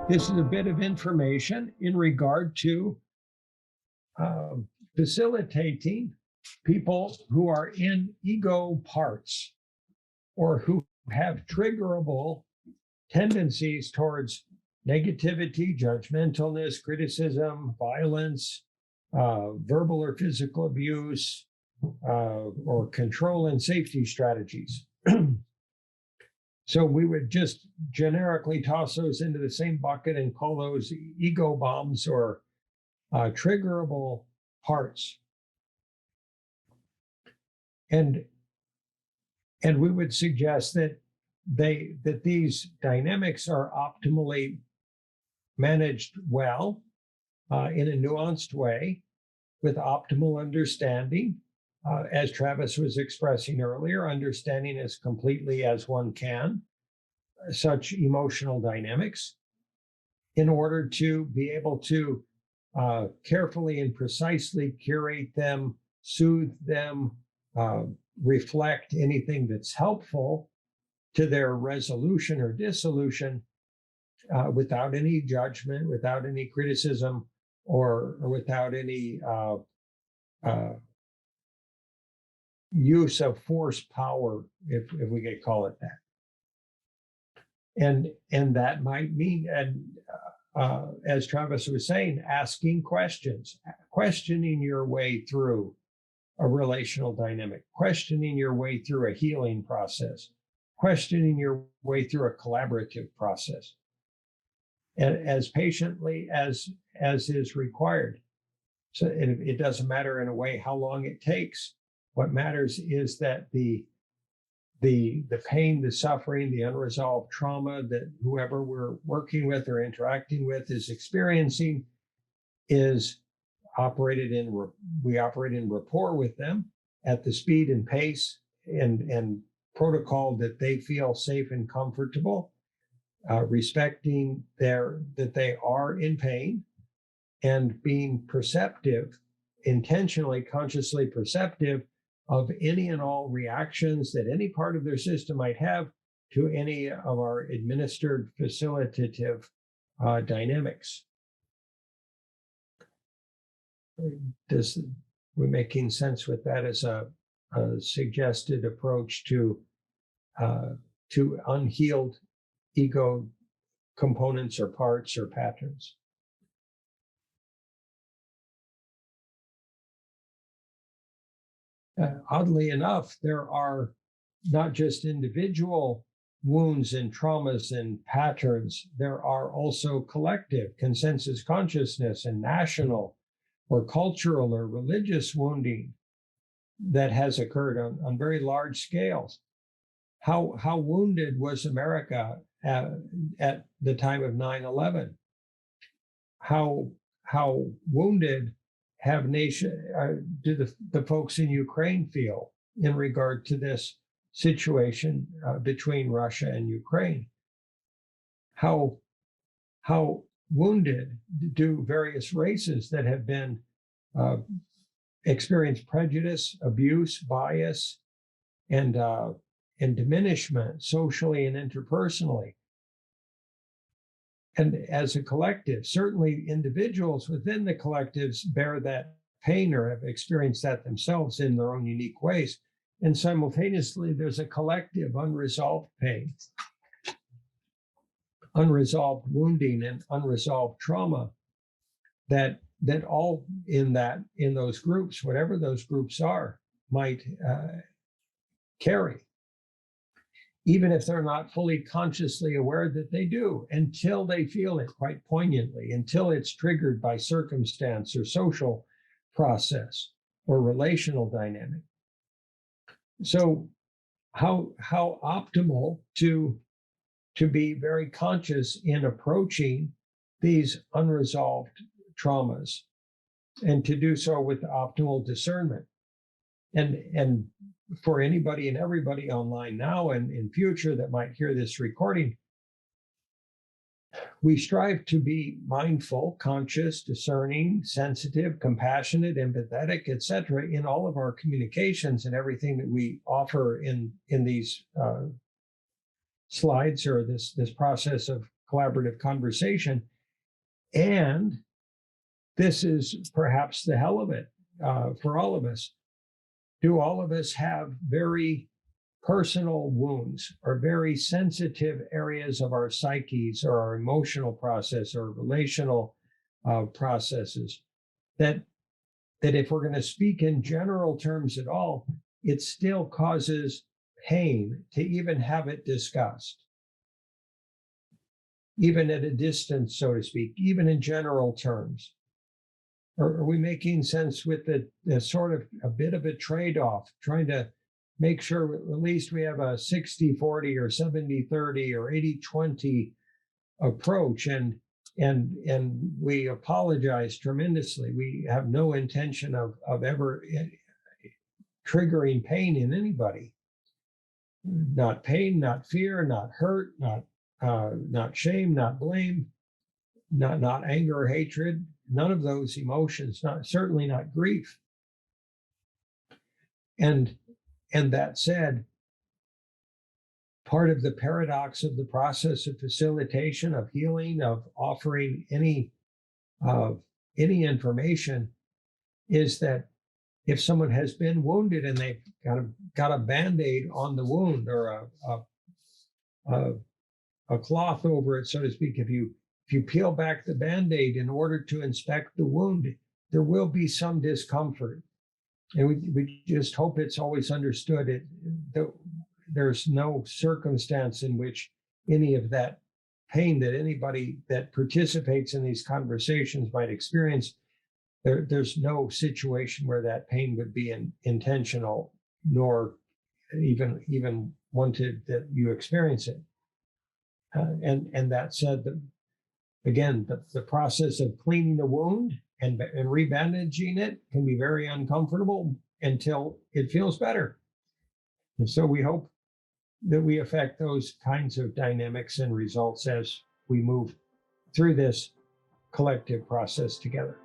This is a bit of information in regard to facilitating people who are in ego parts or who have triggerable tendencies towards negativity, judgmentalness, criticism, violence, verbal or physical abuse, or control and safety strategies. So we would just generically toss those into the same bucket and call those ego bombs or triggerable parts. And we would suggest that these dynamics are optimally managed well in a nuanced way with optimal understanding. As Travis was expressing earlier, understanding as completely as one can such emotional dynamics in order to be able to carefully and precisely curate them, soothe them, reflect anything that's helpful to their resolution or dissolution without any judgment, without any criticism, or without any use of force power, if we could call it that. And that might mean, as Travis was saying, asking questions, questioning your way through a relational dynamic, questioning your way through a healing process, questioning your way through a collaborative process, and as patiently as is required. So it doesn't matter in a way how long it takes. What matters is that the pain, the suffering, the unresolved trauma that whoever we're working with or interacting with is experiencing is we operate in rapport with them at the speed and pace and protocol that they feel safe and comfortable, respecting that they are in pain and being perceptive, intentionally, consciously perceptive of any and all reactions that any part of their system might have to any of our administered facilitative dynamics. We're making sense with that as a suggested approach to unhealed ego components or parts or patterns. Oddly enough, there are not just individual wounds and traumas and patterns, there are also collective consensus consciousness and national or cultural or religious wounding that has occurred on very large scales. How wounded was America at the time of 9/11? How wounded do the folks in Ukraine feel in regard to this situation between Russia and Ukraine? How wounded do various races that have been experienced prejudice, abuse, bias, and diminishment socially and interpersonally? And as a collective, certainly individuals within the collectives bear that pain or have experienced that themselves in their own unique ways. And simultaneously, there's a collective unresolved pain, unresolved wounding, and unresolved trauma that all in those groups, whatever those groups are, might carry, even if they're not fully consciously aware that they do, until they feel it quite poignantly, until it's triggered by circumstance or social process or relational dynamic. So how optimal to be very conscious in approaching these unresolved traumas and to do so with optimal discernment. And for anybody and everybody online now and in future that might hear this recording, we strive to be mindful, conscious, discerning, sensitive, compassionate, empathetic, etc. in all of our communications and everything that we offer in these slides or this process of collaborative conversation. And this is perhaps the hell of it for all of us. Do all of us have very personal wounds or very sensitive areas of our psyches or our emotional process or relational processes that if we're going to speak in general terms at all, it still causes pain to even have it discussed, even at a distance, so to speak, even in general terms? Or are we making sense with the sort of a bit of a trade-off, trying to make sure at least we have a 60-40 or 70-30 or 80-20 approach? And we apologize tremendously. We have no intention of ever triggering pain in anybody. Not pain, not fear, not hurt, not shame, not blame, not anger or hatred. None of those emotions. Certainly not grief. And that said, part of the paradox of the process of facilitation, of healing, of offering any information, is that if someone has been wounded and they've got a Band-Aid on the wound or a cloth over it, so to speak, if you peel back the Band-Aid in order to inspect the wound, there will be some discomfort. And we just hope it's always understood there's no circumstance in which any of that pain that anybody that participates in these conversations might experience, there's no situation where that pain would be intentional, nor even wanted that you experience it. And that said, again, the process of cleaning the wound and rebandaging it can be very uncomfortable until it feels better. And so we hope that we affect those kinds of dynamics and results as we move through this collective process together.